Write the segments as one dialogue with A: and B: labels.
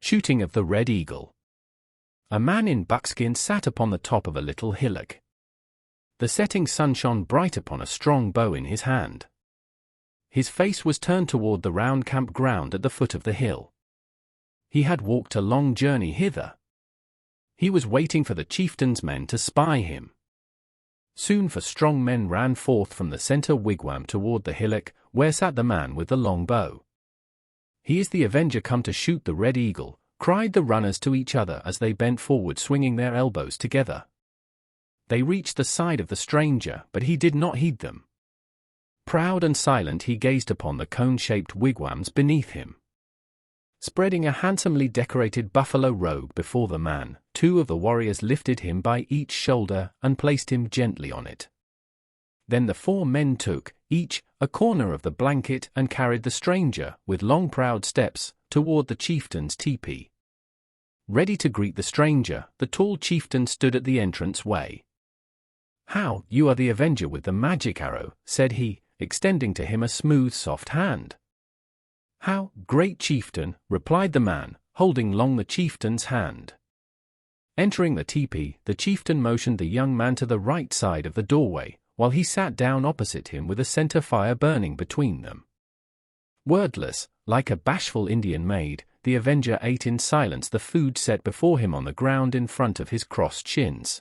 A: Shooting of the Red Eagle. A man in buckskin sat upon the top of a little hillock. The setting sun shone bright upon a strong bow in his hand. His face was turned toward the round campground at the foot of the hill. He had walked a long journey hither. He was waiting for the chieftain's men to spy him. Soon 4 strong men ran forth from the center wigwam toward the hillock, where sat the man with the long bow. "He is the avenger come to shoot the Red Eagle," cried the runners to each other as they bent forward swinging their elbows together. They reached the side of the stranger, but he did not heed them. Proud and silent he gazed upon the cone-shaped wigwams beneath him. Spreading a handsomely decorated buffalo robe before the man, 2 of the warriors lifted him by each shoulder and placed him gently on it. Then the 4 men took, each, a corner of the blanket and carried the stranger, with long proud steps, toward the chieftain's tepee. Ready to greet the stranger, the tall chieftain stood at the entrance way. "How, you are the avenger with the magic arrow," said he, extending to him a smooth soft hand. "How, great chieftain," replied the man, holding long the chieftain's hand. Entering the tepee, the chieftain motioned the young man to the right side of the doorway, while he sat down opposite him with a center fire burning between them. Wordless, like a bashful Indian maid, the avenger ate in silence the food set before him on the ground in front of his crossed shins.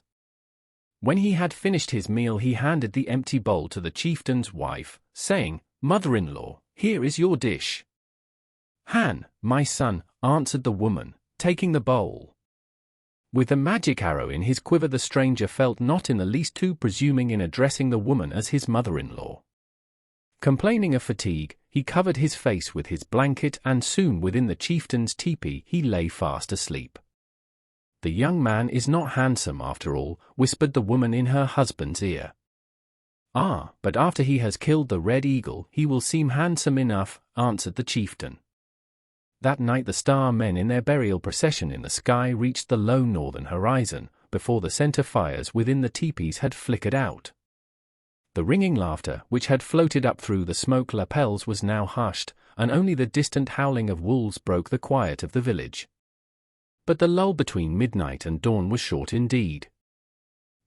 A: When he had finished his meal, he handed the empty bowl to the chieftain's wife, saying, "Mother-in-law, here is your dish." "Han, my son," answered the woman, taking the bowl. With the magic arrow in his quiver, the stranger felt not in the least too presuming in addressing the woman as his mother-in-law. Complaining of fatigue, he covered his face with his blanket, and soon within the chieftain's tepee he lay fast asleep. "The young man is not handsome after all," whispered the woman in her husband's ear. "Ah, but after he has killed the Red Eagle he will seem handsome enough," answered the chieftain. That night the star men in their burial procession in the sky reached the low northern horizon, before the center fires within the teepees had flickered out. The ringing laughter, which had floated up through the smoke lapels, was now hushed, and only the distant howling of wolves broke the quiet of the village. But the lull between midnight and dawn was short indeed.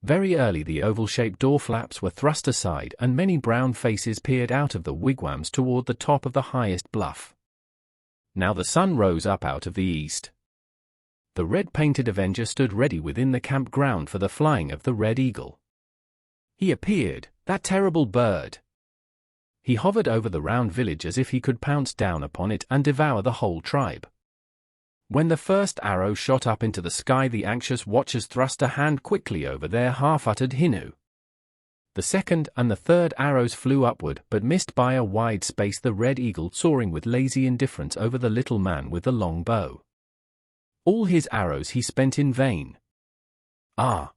A: Very early the oval-shaped door flaps were thrust aside, and many brown faces peered out of the wigwams toward the top of the highest bluff. Now the sun rose up out of the east. The red-painted avenger stood ready within the campground for the flying of the Red Eagle. He appeared, that terrible bird. He hovered over the round village as if he could pounce down upon it and devour the whole tribe. When the first arrow shot up into the sky, the anxious watchers thrust a hand quickly over their half-uttered hinnu. The second and the third arrows flew upward, but missed by a wide space the Red Eagle, soaring with lazy indifference over the little man with the long bow. All his arrows he spent in vain. "Ah!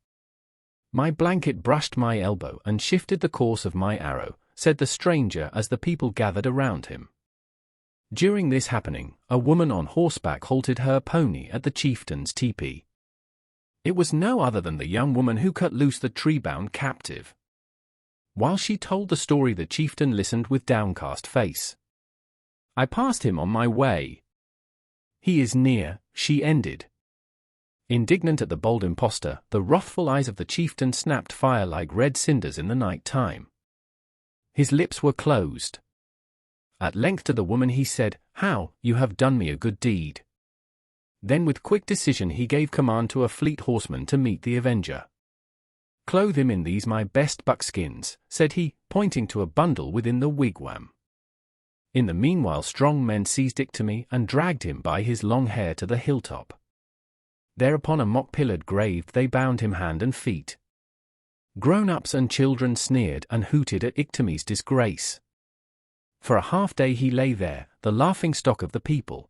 A: My blanket brushed my elbow and shifted the course of my arrow," said the stranger as the people gathered around him. During this happening, a woman on horseback halted her pony at the chieftain's tepee. It was no other than the young woman who cut loose the tree-bound captive. While she told the story, the chieftain listened with downcast face. "I passed him on my way. He is near," she ended. Indignant at the bold impostor, the wrathful eyes of the chieftain snapped fire like red cinders in the night time. His lips were closed. At length to the woman he said, "How, you have done me a good deed." Then with quick decision he gave command to a fleet horseman to meet the avenger. "Clothe him in these my best buckskins," said he, pointing to a bundle within the wigwam. In the meanwhile strong men seized Iktomi and dragged him by his long hair to the hilltop. There upon a mock-pillared grave they bound him hand and feet. Grown-ups and children sneered and hooted at Iktomi's disgrace. For a half-day he lay there, the laughing-stock of the people.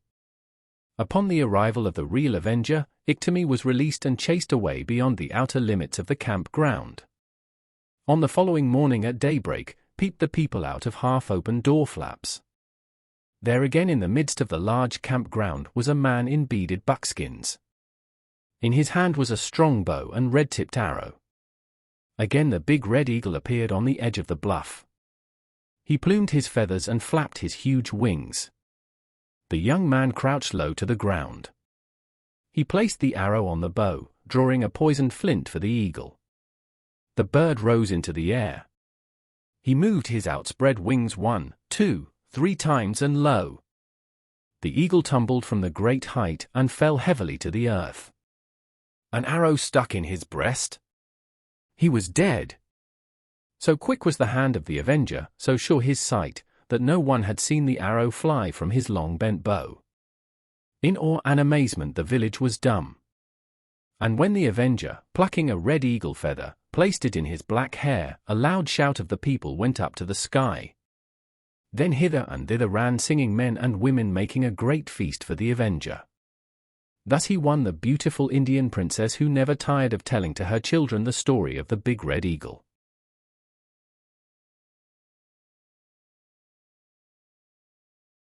A: Upon the arrival of the real avenger, Iktomi was released and chased away beyond the outer limits of the campground. On the following morning at daybreak, peeped the people out of half-open door flaps. There again in the midst of the large campground was a man in beaded buckskins. In his hand was a strong bow and red-tipped arrow. Again the big Red Eagle appeared on the edge of the bluff. He plumed his feathers and flapped his huge wings. The young man crouched low to the ground. He placed the arrow on the bow, drawing a poisoned flint for the eagle. The bird rose into the air. He moved his outspread wings 1, 2, 3 times and lo! The eagle tumbled from the great height and fell heavily to the earth. An arrow stuck in his breast. He was dead. So quick was the hand of the avenger, so sure his sight, that no one had seen the arrow fly from his long bent bow. In awe and amazement the village was dumb. And when the avenger, plucking a red eagle feather, placed it in his black hair, a loud shout of the people went up to the sky. Then hither and thither ran singing men and women, making a great feast for the avenger. Thus he won the beautiful Indian princess, who never tired of telling to her children the story of the big red eagle.